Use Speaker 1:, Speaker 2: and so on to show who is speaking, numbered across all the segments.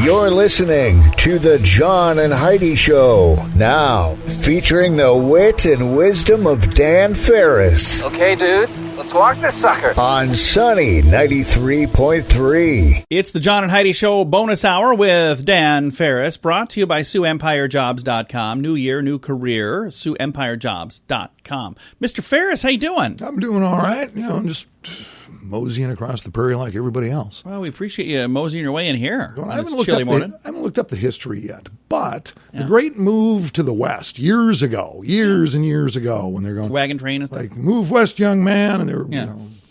Speaker 1: You're listening to the John and Heidi Show, now featuring the wit and wisdom of Dan Farris.
Speaker 2: Okay, dudes, let's walk this sucker.
Speaker 1: On Sunny 93.3.
Speaker 3: It's the John and Heidi Show bonus hour with Dan Farris, brought to you by SiouxEmpireJobs.com. New year, new career, SiouxEmpireJobs.com. Mr. Farris, how you doing?
Speaker 4: I'm doing all right. I'm just moseying across the prairie like everybody else.
Speaker 3: Well, we appreciate you moseying your way in here
Speaker 4: Well,
Speaker 3: on this chilly morning.
Speaker 4: I haven't looked up the history yet, but the great move to the west years and years ago, when they're going
Speaker 3: wagon train and stuff.
Speaker 4: Like, move west, young man, and they were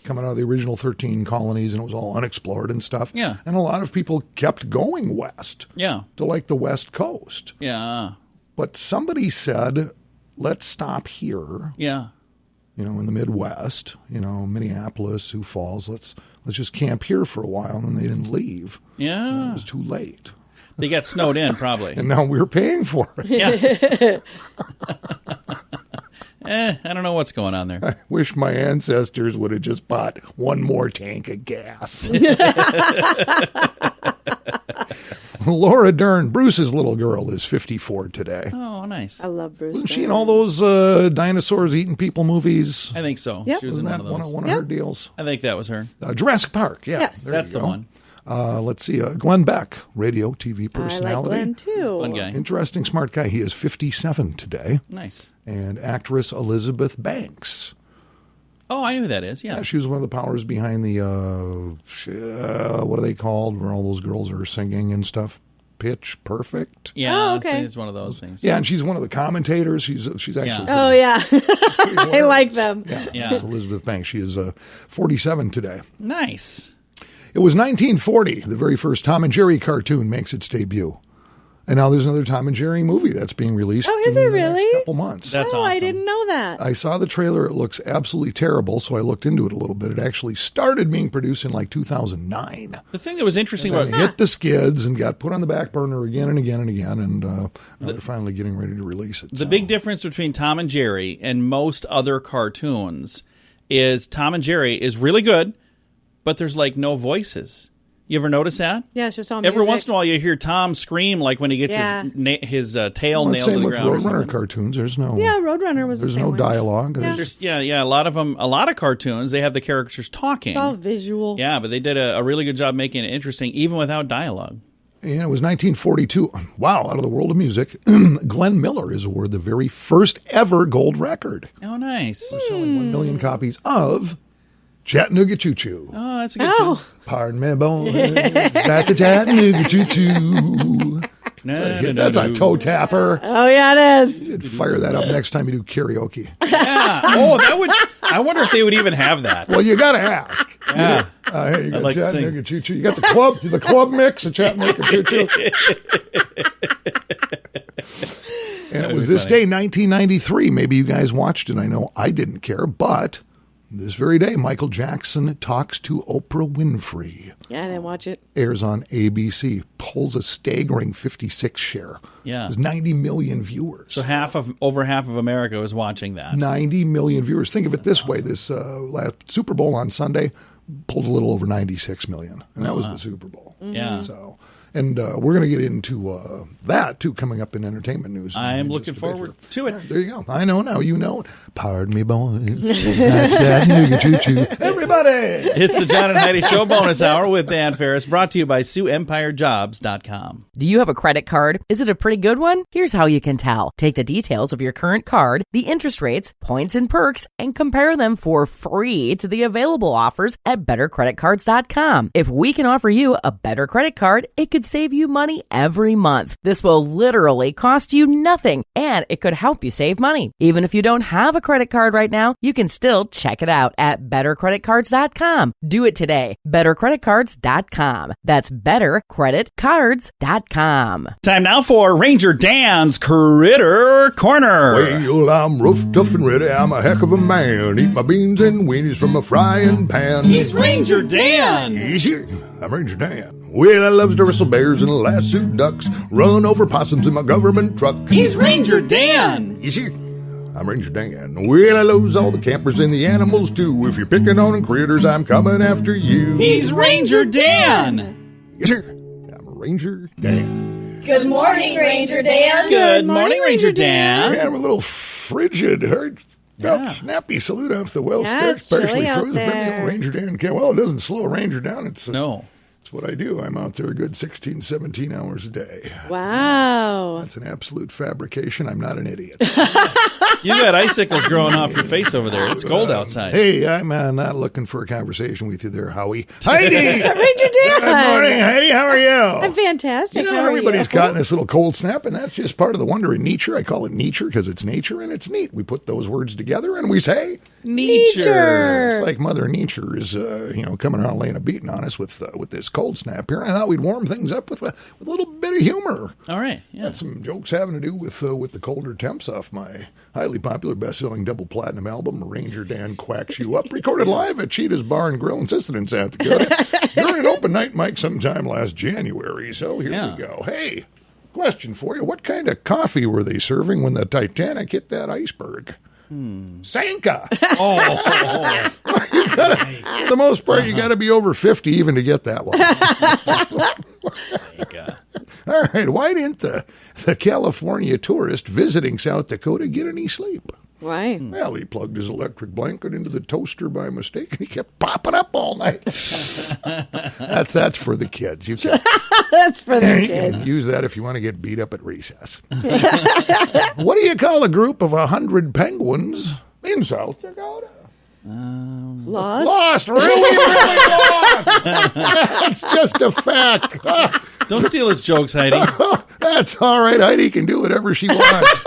Speaker 4: coming out of the original 13 colonies, and it was all unexplored and stuff.
Speaker 3: Yeah.
Speaker 4: And a lot of people kept going west.
Speaker 3: Yeah.
Speaker 4: To like the West Coast.
Speaker 3: Yeah.
Speaker 4: But somebody said, let's stop here.
Speaker 3: Yeah.
Speaker 4: In the Midwest, Minneapolis, Sioux Falls, let's just camp here for a while, and they didn't leave.
Speaker 3: Yeah.
Speaker 4: It was too late.
Speaker 3: They got snowed in, probably.
Speaker 4: And now we're paying for it.
Speaker 3: Yeah. I don't know what's going on there.
Speaker 4: I wish my ancestors would have just bought one more tank of gas. Laura Dern, Bruce's little girl, is 54 today.
Speaker 3: Oh, nice.
Speaker 5: I love Bruce.
Speaker 4: Wasn't she in all those dinosaurs eating people movies?
Speaker 3: I think so.
Speaker 5: Yep.
Speaker 3: She was in
Speaker 4: Wasn't
Speaker 3: one
Speaker 4: that
Speaker 3: of those.
Speaker 4: one of her deals?
Speaker 3: I think that was her.
Speaker 4: Jurassic Park, yeah.
Speaker 5: Yes.
Speaker 3: That's the one.
Speaker 4: Let's see, Glenn Beck, radio, TV personality.
Speaker 5: I like Glenn, too.
Speaker 3: Fun guy.
Speaker 4: Interesting, smart guy. He is 57 today.
Speaker 3: Nice.
Speaker 4: And actress Elizabeth Banks.
Speaker 3: Oh, I know who that is. Yeah.
Speaker 4: She was one of the powers behind the, what are they called, where all those girls are singing and stuff? Pitch Perfect.
Speaker 3: Yeah.
Speaker 5: Oh, okay.
Speaker 3: It's one of those things.
Speaker 4: Yeah, and she's one of the commentators. She's actually.
Speaker 3: Yeah.
Speaker 5: Oh, yeah. I like them.
Speaker 4: Yeah. It's Elizabeth Banks. She is 47 today.
Speaker 3: Nice.
Speaker 4: It was 1940. The very first Tom and Jerry cartoon makes its debut. And now there's another Tom and Jerry movie that's being released.
Speaker 5: Oh, is it
Speaker 4: in the
Speaker 5: really?
Speaker 4: next couple months.
Speaker 3: That's
Speaker 5: oh,
Speaker 3: awesome.
Speaker 5: I didn't know that.
Speaker 4: I saw the trailer. It looks absolutely terrible, so I looked into it a little bit. It actually started being produced in like 2009.
Speaker 3: The thing that was interesting
Speaker 4: And
Speaker 3: about
Speaker 4: then it hit the skids and got put on the back burner again and again and again, and now they're finally getting ready to release it.
Speaker 3: the big difference between Tom and Jerry and most other cartoons is Tom and Jerry is really good, but there's like no voices. You ever notice that?
Speaker 5: Yeah, it's just all music.
Speaker 3: Every once in a while you hear Tom scream like when he gets his tail nailed to the ground.
Speaker 4: Same with Roadrunner cartoons. There's no
Speaker 5: Roadrunner was the
Speaker 4: there's
Speaker 5: same
Speaker 4: no
Speaker 5: way.
Speaker 4: dialogue.
Speaker 5: Yeah.
Speaker 3: There's, a lot of cartoons, they have the characters talking.
Speaker 5: It's all visual.
Speaker 3: Yeah, but they did a really good job making it interesting, even without dialogue.
Speaker 4: And it was 1942. Wow, out of the world of music, Glenn Miller is awarded the very first ever gold record.
Speaker 3: Oh, nice.
Speaker 4: Selling 1 million copies of Chattanooga Choo Choo.
Speaker 3: Oh, that's a good tune.
Speaker 4: Pardon me, boy. That's a Chattanooga Choo Choo. That's a toe tapper.
Speaker 5: Oh, yeah, it is.
Speaker 4: You should fire that up next time you do karaoke.
Speaker 3: Yeah. Oh, that would. I wonder if they would even have that.
Speaker 4: Well, you got to ask.
Speaker 3: Yeah.
Speaker 4: Hey, you got
Speaker 3: like to
Speaker 4: Chattanooga Choo Choo. You got the club mix of Chattanooga Choo Choo. And it was this day, 1993. Maybe you guys watched it. I know I didn't care, but this very day, Michael Jackson talks to Oprah Winfrey.
Speaker 5: Yeah, I didn't watch it.
Speaker 4: Airs on ABC. Pulls a staggering 56 share.
Speaker 3: Yeah.
Speaker 4: There's 90 million viewers.
Speaker 3: So over half of America was watching that.
Speaker 4: 90 million viewers. Think of it this way. This last Super Bowl on Sunday pulled a little over 96 million. And that was the Super Bowl.
Speaker 3: Yeah.
Speaker 4: So, and we're going to get into that, too, coming up in entertainment news.
Speaker 3: I am looking forward to it.
Speaker 4: Yeah, there you go. I know now. You know it. Pardon me, boy. Chattanooga choo-choo. Everybody!
Speaker 3: It's the John and Heidi Show bonus hour with Dan Farris, brought to you by SiouxEmpireJobs.com.
Speaker 6: Do you have a credit card? Is it a pretty good one? Here's how you can tell. Take the details of your current card, the interest rates, points, and perks, and compare them for free to the available offers at BetterCreditCards.com. If we can offer you a better credit card, it could save you money every month. This will literally cost you nothing, and it could help you save money. Even if you don't have a credit card right now, you can still check it out at BetterCreditCards.com. Do it today. BetterCreditCards.com. That's BetterCreditCards.com.
Speaker 3: Time now for Ranger Dan's Critter Corner.
Speaker 4: Well, I'm rough, tough, and ready. I'm a heck of a man. Eat my beans and weenies from a frying pan.
Speaker 3: He's Ranger Dan.
Speaker 4: Easy. I'm Ranger Dan. Well, I loves to wrestle bears and lasso ducks, run over possums in my government truck.
Speaker 3: He's Ranger Dan.
Speaker 4: Easy. I'm Ranger Dan. Well, I loves all the campers and the animals too. If you're picking on critters, I'm coming after you.
Speaker 3: He's Ranger Dan.
Speaker 4: Yes, sir. I'm Ranger Dan.
Speaker 5: Good morning, Ranger Dan.
Speaker 3: Good morning, Ranger Dan.
Speaker 4: Man, I'm a little frigid. Heard felt
Speaker 3: Yeah.
Speaker 4: snappy salute off the well
Speaker 5: Yeah, it's
Speaker 4: partially
Speaker 5: chilly out
Speaker 4: frozen.
Speaker 5: there.
Speaker 4: Ranger Dan can't. Well, it doesn't slow a Ranger down. It's
Speaker 3: No.
Speaker 4: It's what I do. I'm out there a good 16, 17 hours a day.
Speaker 5: Wow.
Speaker 4: That's an absolute fabrication. I'm not an idiot.
Speaker 3: You got icicles growing off your face over there. It's cold outside.
Speaker 4: Hey, I'm not looking for a conversation with you there, Howie. Heidi!
Speaker 5: Ranger Dan.
Speaker 4: Good morning, Heidi. How are you?
Speaker 5: I'm fantastic.
Speaker 4: You know,
Speaker 5: How are
Speaker 4: everybody's
Speaker 5: you?
Speaker 4: caught in this little cold snap, and that's just part of the wonder in nature. I call it nature because it's nature and it's neat. We put those words together and we say,
Speaker 3: Nature.
Speaker 4: it's like Mother Nature is, coming around laying a beating on us with this cold snap here. And I thought we'd warm things up with a little bit of humor.
Speaker 3: All right. Yeah.
Speaker 4: Got some jokes having to do with the colder temps off my highly popular best-selling double platinum album, Ranger Dan Quacks You Up, recorded live at Cheetah's Bar and Grill in Sisseton, South Dakota, during an open night mic sometime last January. So here we go. Hey, question for you. What kind of coffee were they serving when the Titanic hit that iceberg? Sanka. For the most part, you got to be over 50 even to get that one. All right, why didn't the California tourist visiting South Dakota get any sleep?
Speaker 5: Why?
Speaker 4: Well, he plugged his electric blanket into the toaster by mistake, and he kept popping up all night. That's for the kids. You can,
Speaker 5: That's for the
Speaker 4: you can
Speaker 5: kids.
Speaker 4: use that if you want to get beat up at recess. What do you call a group of 100 penguins in South Dakota?
Speaker 5: Lost?
Speaker 4: Really lost. That's just a fact.
Speaker 3: Don't steal his jokes, Heidi.
Speaker 4: That's all right. Heidi can do whatever she wants.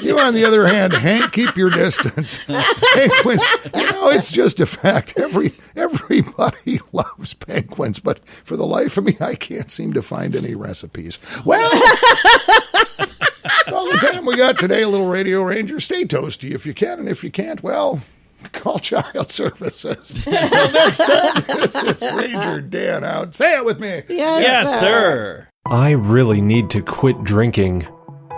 Speaker 4: You, on the other hand, Hank, keep your distance. Penguins, it's just a fact. Everybody loves penguins, but for the life of me, I can't seem to find any recipes. Well, all the time we got today, a little Radio Ranger. Stay toasty if you can, and if you can't, well, call child services. Well, next time, this is Ranger Dan out. Say it with me.
Speaker 3: Yes, sir.
Speaker 7: I really need to quit drinking.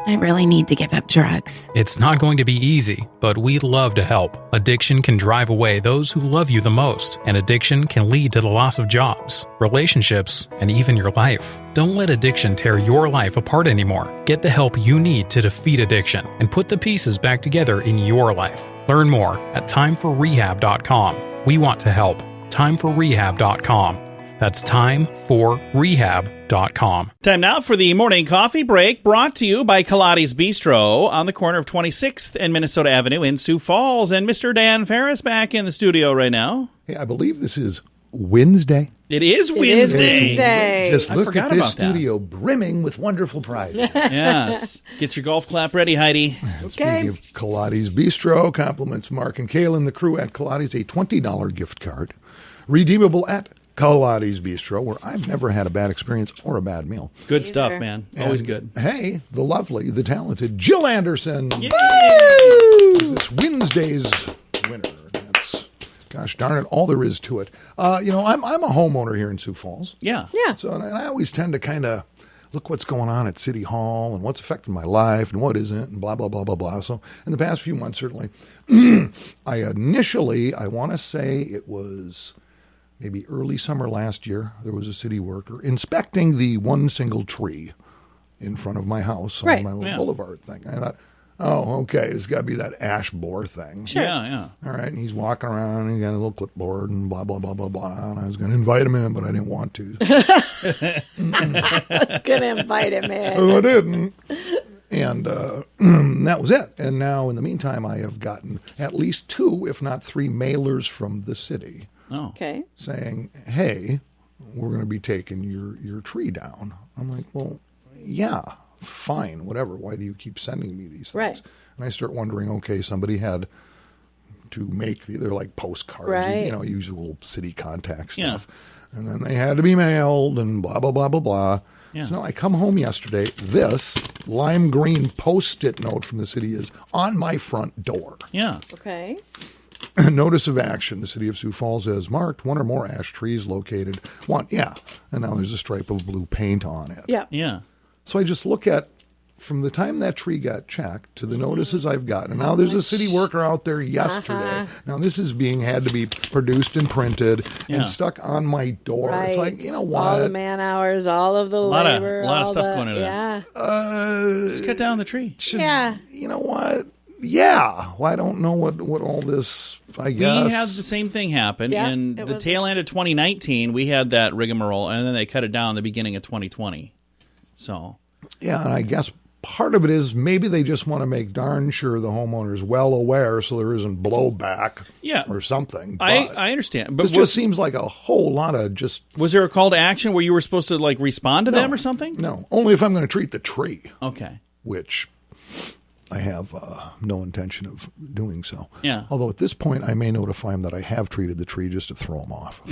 Speaker 8: I really need to give up drugs.
Speaker 9: It's not going to be easy, but we'd love to help. Addiction can drive away those who love you the most, and addiction can lead to the loss of jobs, relationships, and even your life. Don't let addiction tear your life apart anymore. Get the help you need to defeat addiction and put the pieces back together in your life. Learn more at timeforrehab.com. We want to help. Timeforrehab.com. That's timeforrehab.com.
Speaker 3: Time now for the morning coffee break, brought to you by Kaladi's Bistro on the corner of 26th and Minnesota Avenue in Sioux Falls. And Mr. Dan Farris back in the studio right now.
Speaker 4: Hey, I believe this is Wednesday.
Speaker 3: It is
Speaker 5: It is
Speaker 3: Wednesday.
Speaker 5: Wednesday.
Speaker 4: Just
Speaker 3: I
Speaker 4: look
Speaker 3: forgot
Speaker 4: at this
Speaker 3: about that.
Speaker 4: studio brimming with wonderful prizes.
Speaker 3: Yes. Get your golf clap ready, Heidi.
Speaker 4: Speaking of Kaladi's Bistro, compliments Mark and Kale and the crew at Kaladi's, a $20 gift card, redeemable at Kaladi's Bistro, where I've never had a bad experience or a bad meal.
Speaker 3: Good stuff, man. Always good.
Speaker 4: Hey, the lovely, the talented Jill Anderson.
Speaker 3: Yay!
Speaker 4: This Wednesday's winner. That's, gosh darn it, all there is to it. I'm a homeowner here in Sioux Falls.
Speaker 3: Yeah.
Speaker 5: Yeah.
Speaker 4: So, and I always tend to kind of look what's going on at City Hall and what's affecting my life and what isn't and blah, blah, blah, blah, blah. So in the past few months, certainly, I want to say it was maybe early summer last year, there was a city worker inspecting the one single tree in front of my house on
Speaker 5: Right.
Speaker 4: my little boulevard thing. I thought, oh, okay, it's got to be that ash borer thing.
Speaker 5: Sure.
Speaker 3: Yeah.
Speaker 4: All right, and he's walking around, and he got a little clipboard and blah, blah, blah, blah, blah. And I was going to invite him in, but I didn't want to.
Speaker 5: I was going to invite him in.
Speaker 4: So I didn't. And that was it. And now, in the meantime, I have gotten at least 2, if not 3, mailers from the city
Speaker 3: Oh.
Speaker 5: Okay.
Speaker 4: saying, hey, we're going to be taking your tree down. I'm like, well, yeah, fine, whatever. Why do you keep sending me these things?
Speaker 5: Right.
Speaker 4: And I start wondering, okay, somebody had to make they're like postcards,
Speaker 5: Right.
Speaker 4: Usual city contact stuff.
Speaker 3: Yeah.
Speaker 4: And then they had to be mailed and blah, blah, blah, blah, blah.
Speaker 3: Yeah.
Speaker 4: So now I come home yesterday. This lime green Post-it note from the city is on my front door.
Speaker 3: Yeah.
Speaker 5: Okay.
Speaker 4: Notice of action. The city of Sioux Falls has marked 1 or more ash trees located. 1, yeah. And now there's a stripe of blue paint on it.
Speaker 5: Yeah.
Speaker 3: Yeah.
Speaker 4: So I just look at from the time that tree got checked to the notices I've gotten, now there's a city worker out there yesterday. Now this is had to be produced and printed and stuck on my door.
Speaker 5: Right.
Speaker 4: It's like, you know what?
Speaker 5: All the man hours, all of the labor.
Speaker 3: A lot of stuff going into
Speaker 5: that.
Speaker 3: Just cut down the tree.
Speaker 4: You know what? Yeah. Well, I don't know what all this, I guess.
Speaker 3: We had the same thing happen. In the tail end of 2019, we had that rigmarole, and then they cut it down in the beginning of 2020. So.
Speaker 4: Yeah, and I guess part of it is maybe they just want to make darn sure the homeowner's well aware so there isn't blowback or something.
Speaker 3: I understand. But
Speaker 4: this just seems like a whole lot of just...
Speaker 3: Was there a call to action where you were supposed to respond to them or something?
Speaker 4: No, only if I'm going to treat the tree.
Speaker 3: Okay.
Speaker 4: Which I have no intention of doing so.
Speaker 3: Yeah.
Speaker 4: Although at this point I may notify them that I have treated the tree just to throw them off.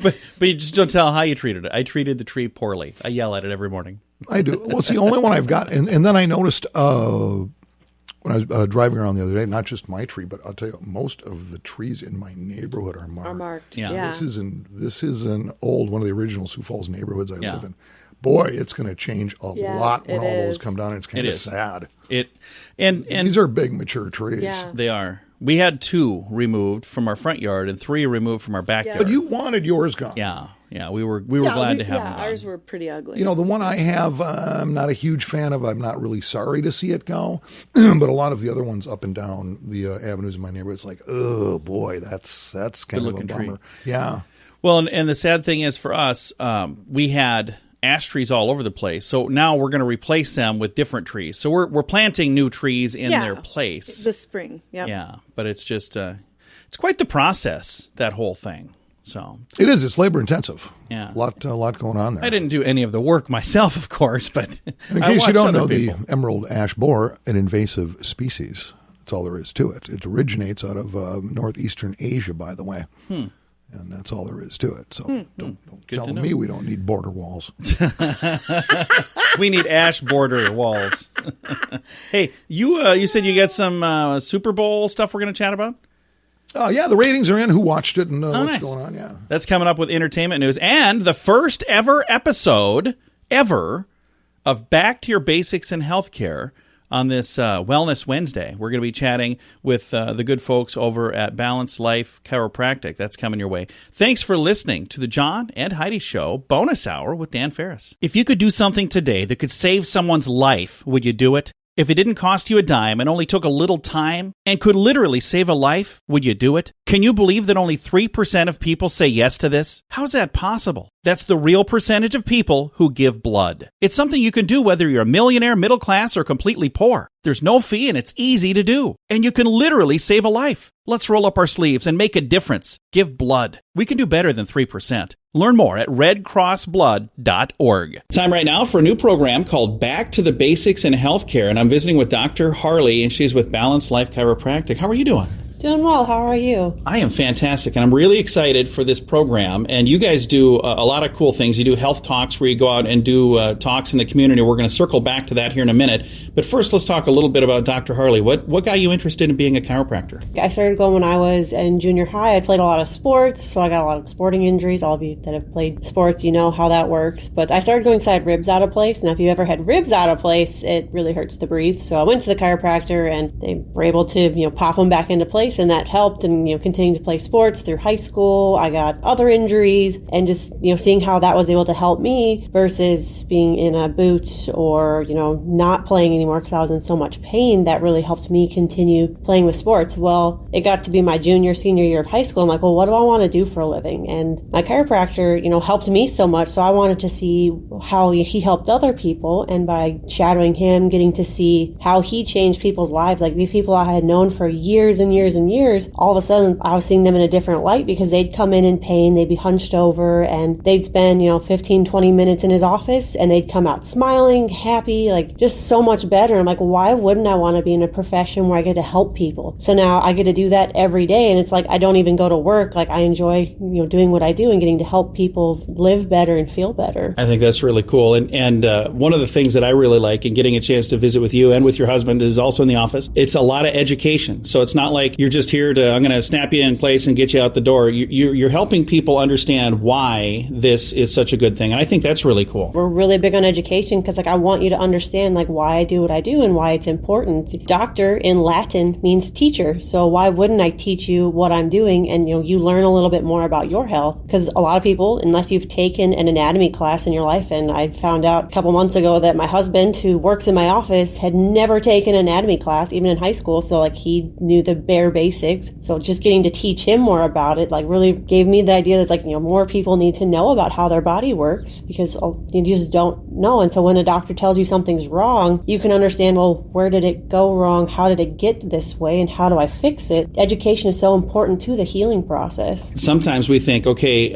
Speaker 3: But you just don't tell how you treated it. I treated the tree poorly. I yell at it every morning.
Speaker 4: I do. Well, it's the only one I've got. And then I noticed when I was driving around the other day, not just my tree, but I'll tell you, most of the trees in my neighborhood are marked.
Speaker 3: Yeah.
Speaker 4: This is an old, one of the original Sioux Falls neighborhoods I live in. Boy, it's going to change a lot when all those come down. It's kind of sad.
Speaker 3: And
Speaker 4: these are big, mature trees.
Speaker 5: Yeah.
Speaker 3: They are. We had 2 removed from our front yard and 3 removed from our backyard.
Speaker 4: But you wanted yours gone.
Speaker 3: Yeah. We were glad to have them gone.
Speaker 5: Ours were pretty ugly.
Speaker 4: You know, the one I have, I'm not a huge fan of. I'm not really sorry to see it go. But a lot of the other ones up and down the avenues in my neighborhood, it's like, oh boy, that's kind of a bummer.
Speaker 3: Tree.
Speaker 4: Yeah.
Speaker 3: Well, and the sad thing is for us, we had ash trees all over the place. So now we're going to replace them with different trees. So we're planting new trees in their place
Speaker 5: this spring. Yep.
Speaker 3: Yeah, but it's just it's quite the process, that whole thing. So
Speaker 4: it is. It's labor intensive.
Speaker 3: Yeah,
Speaker 4: a lot going on there.
Speaker 3: I didn't do any of the work myself, of course, but
Speaker 4: and in case you don't know, the emerald ash borer, an invasive species. That's all there is to it. It originates out of northeastern Asia, by the way. And that's all there is to it. So don't tell me we don't need border walls.
Speaker 3: We need ash border walls. Hey, you said you got some Super Bowl stuff we're going to chat about?
Speaker 4: Oh, yeah, the ratings are in. Who watched it and what's
Speaker 3: nice.
Speaker 4: going on, yeah.
Speaker 3: That's coming up with entertainment news. And the first ever episode of Back to Your Basics in Healthcare on this Wellness Wednesday. We're going to be chatting with the good folks over at Balanced Life Chiropractic. That's coming your way. Thanks for listening to the John and Heidi Show Bonus Hour with Dan Farris. If you could do something today that could save someone's life, would you do it? If it didn't cost you a dime and only took a little time and could literally save a life, would you do it? Can you believe that only 3% of people say yes to this? How's that possible? That's the real percentage of people who give blood. It's something you can do whether you're a millionaire, middle class, or completely poor. There's no fee and it's easy to do. And you can literally save a life. Let's roll up our sleeves and make a difference. Give blood. We can do better than 3%. Learn more at redcrossblood.org. Time right now for a new program called Back to the Basics in Healthcare. And I'm visiting with Dr. Harley, and she's with Balanced Life Chiropractic. How are you doing?
Speaker 10: Doing well. How are you?
Speaker 3: I am fantastic, and I'm really excited for this program. And you guys do a lot of cool things. You do health talks where you go out and do talks in the community. We're going to circle back to that here in a minute. But first, let's talk a little bit about Dr. Harley. What got you interested in being a chiropractor?
Speaker 10: I started going when I was in junior high. I played a lot of sports, so I got a lot of sporting injuries. All of you that have played sports, you know how that works. But I started going because I had ribs out of place. Now, if you ever had ribs out of place, it really hurts to breathe. So I went to the chiropractor, and they were able to, pop them back into place, and that helped. And continuing to play sports through high school, I got other injuries, and just seeing how that was able to help me versus being in a boot or not playing anymore because I was in so much pain. That really helped me continue playing with sports. Well, it got to be my senior year of high school. I'm like, well, what do I want to do for a living? And my chiropractor, helped me so much. So I wanted to see how he helped other people, and by shadowing him, getting to see how he changed people's lives. Like these people I had known for years and years and years, all of a sudden I was seeing them in a different light because they'd come in pain, they'd be hunched over, and they'd spend 15, 20 minutes in his office, and they'd come out smiling, happy, like just so much better. I'm like, why wouldn't I want to be in a profession where I get to help people? So now I get to do that every day, and it's like I don't even go to work. Like I enjoy doing what I do and getting to help people live better and feel better.
Speaker 3: I think that's really cool. And one of the things that I really like in getting a chance to visit with you and with your husband is also in the office. It's a lot of education. So it's not like you're you're just here to, I'm going to snap you in place and get you out the door. You're helping people understand why this is such a good thing. And I think that's really cool.
Speaker 10: We're really big on education because, like, I want you to understand, like, why I do what I do and why it's important. Doctor in Latin means teacher. So why wouldn't I teach you what I'm doing and, you learn a little bit more about your health? Because a lot of people, unless you've taken an anatomy class in your life, and I found out a couple months ago that my husband, who works in my office, had never taken an anatomy class, even in high school. So, like, he knew the bare basics. So just getting to teach him more about it, like, really gave me the idea that, like, more people need to know about how their body works because you just don't know. And so when a doctor tells you something's wrong, you can understand, well, where did it go wrong? How did it get this way? And how do I fix it? Education is so important to the healing process.
Speaker 3: Sometimes we think, okay,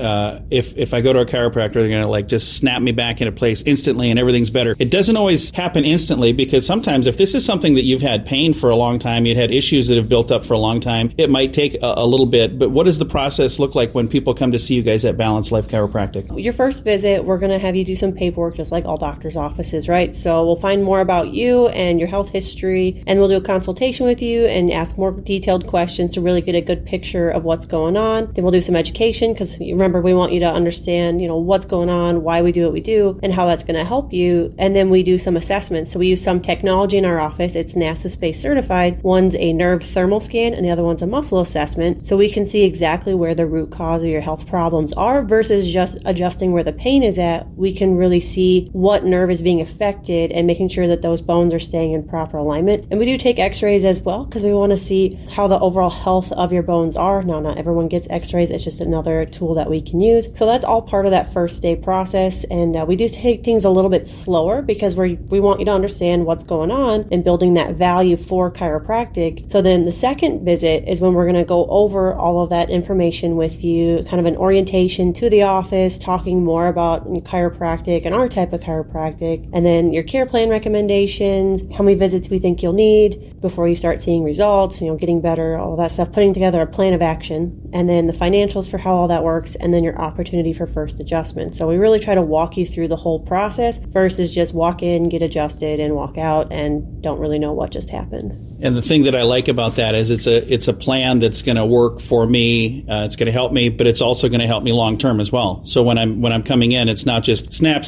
Speaker 3: if I go to a chiropractor, they're going to, like, just snap me back into place instantly and everything's better. It doesn't always happen instantly, because sometimes if this is something that you've had pain for a long time, you've had issues that have built up for a long time, it might take a little bit. But what does the process look like when people come to see you guys at Balanced Life Chiropractic?
Speaker 10: Your first visit, we're going to have you do some paperwork, just like all doctors' offices, right? So we'll find more about you and your health history, and we'll do a consultation with you and ask more detailed questions to really get a good picture of what's going on. Then we'll do some education, because remember, we want you to understand, what's going on, why we do what we do, and how that's going to help you. And then we do some assessments. So we use some technology in our office. It's NASA Space certified. One's a nerve thermal scan and the other one's a muscle assessment. So we can see exactly where the root cause of your health problems are versus just adjusting where the pain is at. We can really see what nerve is being affected and making sure that those bones are staying in proper alignment. And we do take x-rays as well, because we want to see how the overall health of your bones are. Now, not everyone gets x-rays. It's just another tool that we can use. So that's all part of that first day process. And we do take things a little bit slower because we want you to understand what's going on and building that value for chiropractic. So then the second visit is when we're going to go over all of that information with you, kind of an orientation to the office, talking more about chiropractic and our type of chiropractic, and then your care plan recommendations, how many visits we think you'll need before you start seeing results, getting better, all that stuff, putting together a plan of action, and then the financials for how all that works, and then your opportunity for first adjustment. So we really try to walk you through the whole process versus just walk in, get adjusted, and walk out and don't really know what just happened.
Speaker 3: And the thing that I like about that is it's a plan that's going to work for me. It's going to help me, but it's also going to help me long term as well. So when I'm coming in, it's not just snap,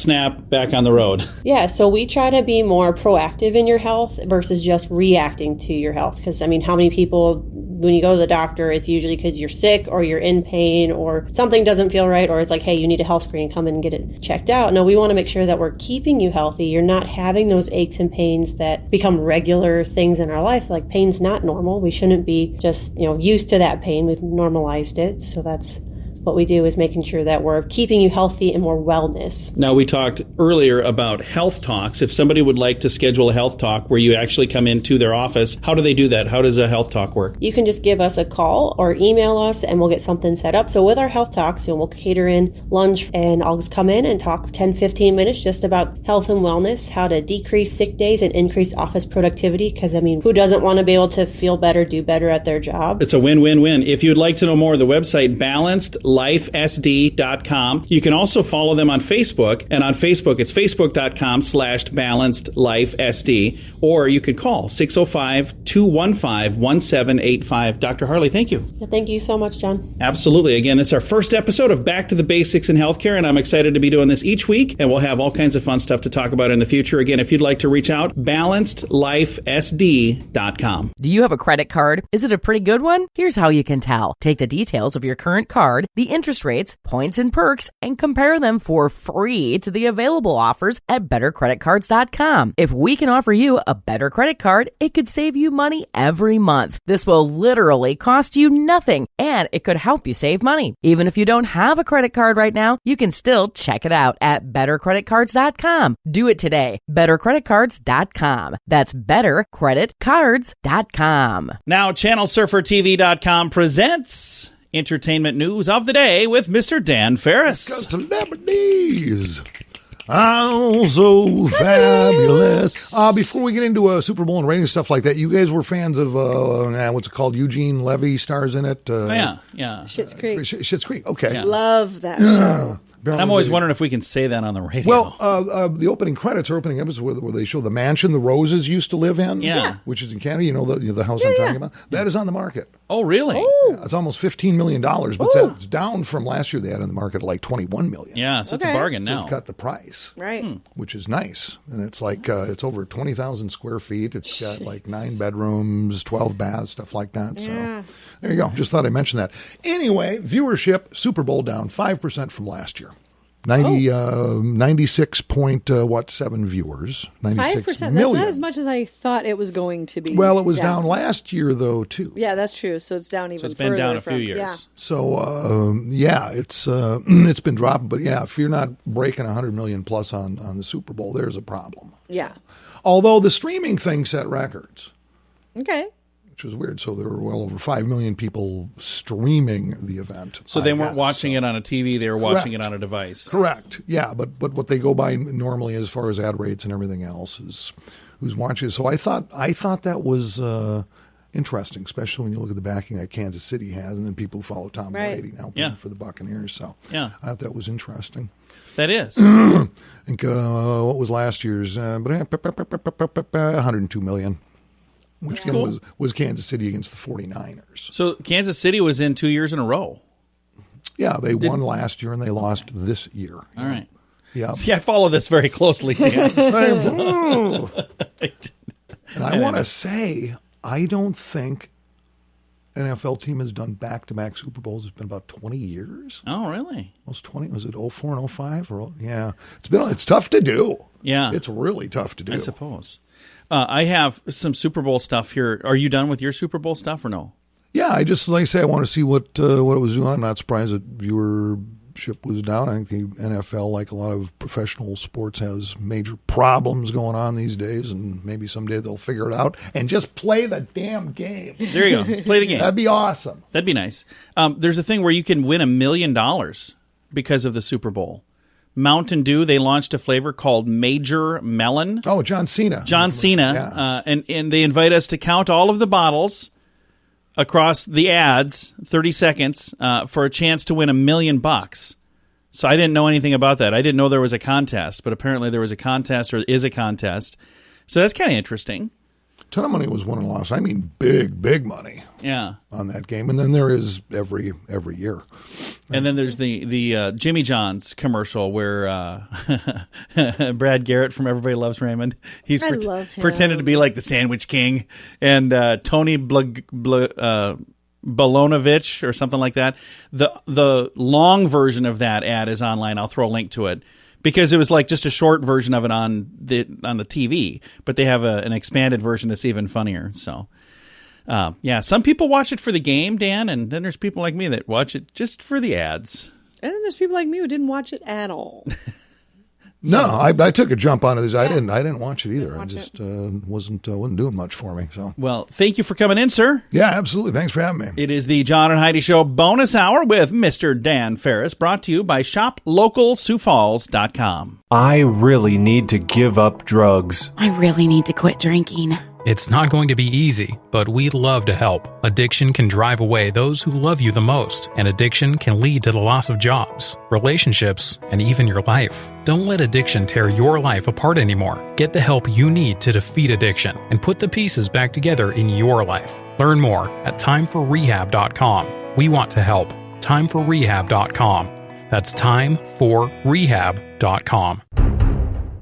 Speaker 3: back on the road.
Speaker 10: Yeah, so we try to be more proactive in your health versus just reacting to your health. Because, how many people, when you go to the doctor, it's usually because you're sick or you're in pain or something doesn't feel right, or it's like, hey, you need a health screen, come in and get it checked out. No, we want to make sure that we're keeping you healthy. You're not having those aches and pains that become regular things in our life. Like, pain's not normal. We shouldn't be just, used to that pain. We've normalized it. So that's what we do, is making sure that we're keeping you healthy and more wellness.
Speaker 3: Now, we talked earlier about health talks. If somebody would like to schedule a health talk where you actually come into their office, how do they do that? How does a health talk work?
Speaker 10: You can just give us a call or email us and we'll get something set up. So with our health talks, we'll cater in lunch, and I'll just come in and talk 10-15 minutes just about health and wellness, how to decrease sick days and increase office productivity. Because, who doesn't want to be able to feel better, do better at their job?
Speaker 3: It's a win-win-win. If you'd like to know more, the website balancedlifesd.com. You can also follow them on Facebook, and on Facebook it's facebook.com/balancedlifesd, or you can call 605-215-1785. Dr. Harley, thank you.
Speaker 10: Yeah, thank you so much, John.
Speaker 3: Absolutely. Again, this is our first episode of Back to the Basics in Healthcare, and I'm excited to be doing this each week, and we'll have all kinds of fun stuff to talk about in the future. Again, if you'd like to reach out, balancedlifesd.com.
Speaker 6: Do you have a credit card? Is it a pretty good one? Here's how you can tell. Take the details of your current card, the interest rates, points, and perks, and compare them for free to the available offers at bettercreditcards.com. If we can offer you a better credit card, it could save you money every month. This will literally cost you nothing, and it could help you save money. Even if you don't have a credit card right now, you can still check it out at bettercreditcards.com. Do it today. bettercreditcards.com. That's bettercreditcards.com.
Speaker 3: Now, ChannelSurferTV.com presents entertainment news of the day with Mr. Dan Farris.
Speaker 4: Celebrities. Oh, so fabulous. Before we get into Super Bowl and ratings, stuff like that, you guys were fans of, what's it called? Eugene Levy stars in it.
Speaker 3: Yeah.
Speaker 5: Schitt's Creek.
Speaker 4: Schitt's Creek, okay.
Speaker 5: Yeah. Love that show.
Speaker 3: I'm always wondering if we can say that on the radio.
Speaker 4: Well, the opening credits are opening episode where they show the mansion the Roses used to live in, which is in Canada. You know the house I'm talking about? That is on the market.
Speaker 3: Oh, really?
Speaker 4: Yeah, it's almost $15 million, but it's down from last year. They had on the market like $21 million.
Speaker 3: Yeah, so it's a bargain now.
Speaker 4: They've cut the price.
Speaker 5: Right.
Speaker 4: Which is nice. And it's like, it's over 20,000 square feet. It's got like 9 bedrooms, 12 baths, stuff like that. So there you go. Just thought I'd mention that. Anyway, viewership, Super Bowl down 5% from last year. 96.7 viewers. 96
Speaker 5: 5%.
Speaker 4: million.
Speaker 5: That's not as much as I thought it was going to be.
Speaker 4: Well, it was down last year, though, too.
Speaker 5: Yeah, that's true. So it's down even further.
Speaker 3: So it's been down a few years.
Speaker 5: Yeah.
Speaker 4: So, it's been dropping. But, yeah, if you're not breaking 100 million plus on the Super Bowl, there's a problem.
Speaker 5: Yeah.
Speaker 4: Although the streaming thing set records.
Speaker 5: Okay.
Speaker 4: Which was weird. So there were well over 5 million people streaming the event.
Speaker 3: So they weren't watching it on a TV; they were watching it on a device.
Speaker 4: Correct. Yeah, but what they go by normally, as far as ad rates and everything else, is who's watching. So I thought that was interesting, especially when you look at the backing that Kansas City has, and then people who follow Tom Brady now playing for the Buccaneers. So I thought that was interesting.
Speaker 3: That is.
Speaker 4: I think what was last year's? 102 million. Which again was Kansas City against the 49ers.
Speaker 3: So Kansas City was in 2 years in a row.
Speaker 4: Yeah, they won last year and they lost this year.
Speaker 3: All right.
Speaker 4: Yeah.
Speaker 3: See, I follow this very closely, Dan.
Speaker 4: And I want to say, I don't think an NFL team has done back-to-back Super Bowls. It's been about 20 years.
Speaker 3: Oh, really?
Speaker 4: Almost 20. Was it 04 and 05? It's tough to do.
Speaker 3: Yeah.
Speaker 4: It's really tough to do.
Speaker 3: I suppose. I have some Super Bowl stuff here. Are you done with your Super Bowl stuff or no?
Speaker 4: Yeah, I just, like I say, I want to see what it was doing. I'm not surprised that viewership was down. I think the NFL, like a lot of professional sports, has major problems going on these days, and maybe someday they'll figure it out and just play the damn game.
Speaker 3: There you go. Let's play the game.
Speaker 4: That'd be awesome.
Speaker 3: That'd be nice. There's a thing where you can win $1 million because of the Super Bowl. Mountain Dew, they launched a flavor called Major Melon.
Speaker 4: Oh, John Cena.
Speaker 3: Yeah. And they invite us to count all of the bottles across the ads, 30 seconds, for a chance to win $1 million. So I didn't know anything about that. I didn't know there was a contest, but apparently there was a contest or is a contest. So that's kind of interesting.
Speaker 4: A ton of money was won and lost. I mean, big money.
Speaker 3: Yeah.
Speaker 4: On that game, and then there is every year.
Speaker 3: And then there's the Jimmy John's commercial where Brad Garrett from Everybody Loves Raymond. He's pretended to be like the Sandwich King, and Tony Bolonovich or something like that. The long version of that ad is online. I'll throw a link to it. Because it was like just a short version of it on the TV, but they have an expanded version that's even funnier. So, some people watch it for the game, Dan, and then there's people like me that watch it just for the ads.
Speaker 5: And then there's people like me who didn't watch it at all.
Speaker 4: No, I took a jump on it. I didn't watch it either. I just wasn't doing much for me. So,
Speaker 3: well, thank you for coming in, sir.
Speaker 4: Yeah, absolutely. Thanks for having me.
Speaker 3: It is the John and Heidi Show bonus hour with Mr. Dan Farris, brought to you by ShopLocalSiouxFalls.com.
Speaker 7: I really need to give up drugs.
Speaker 8: I really need to quit drinking.
Speaker 9: It's not going to be easy, but we'd love to help. Addiction can drive away those who love you the most, and addiction can lead to the loss of jobs, relationships, and even your life. Don't let addiction tear your life apart anymore. Get the help you need to defeat addiction and put the pieces back together in your life. Learn more at timeforrehab.com. We want to help. Timeforrehab.com. That's timeforrehab.com.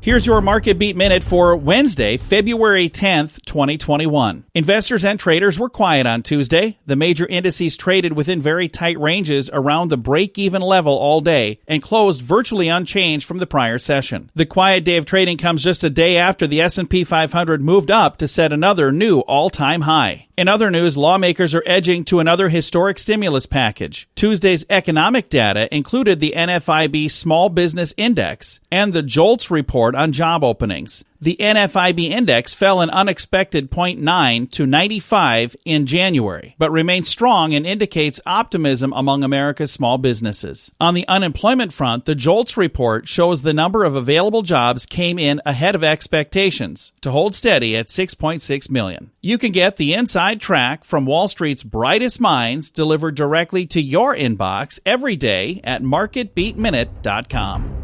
Speaker 3: Here's your Market Beat Minute for Wednesday, February 10th, 2021. Investors and traders were quiet on Tuesday. The major indices traded within very tight ranges around the break-even level all day and closed virtually unchanged from the prior session. The quiet day of trading comes just a day after the S&P 500 moved up to set another new all-time high. In other news, lawmakers are edging to another historic stimulus package. Tuesday's economic data included the NFIB Small Business Index and the JOLTS report on job openings. The NFIB index fell an unexpected 0.9 to 95 in January, but remains strong and indicates optimism among America's small businesses. On the unemployment front, the JOLTS report shows the number of available jobs came in ahead of expectations to hold steady at 6.6 million. You can get the inside track from Wall Street's brightest minds delivered directly to your inbox every day at marketbeatminute.com.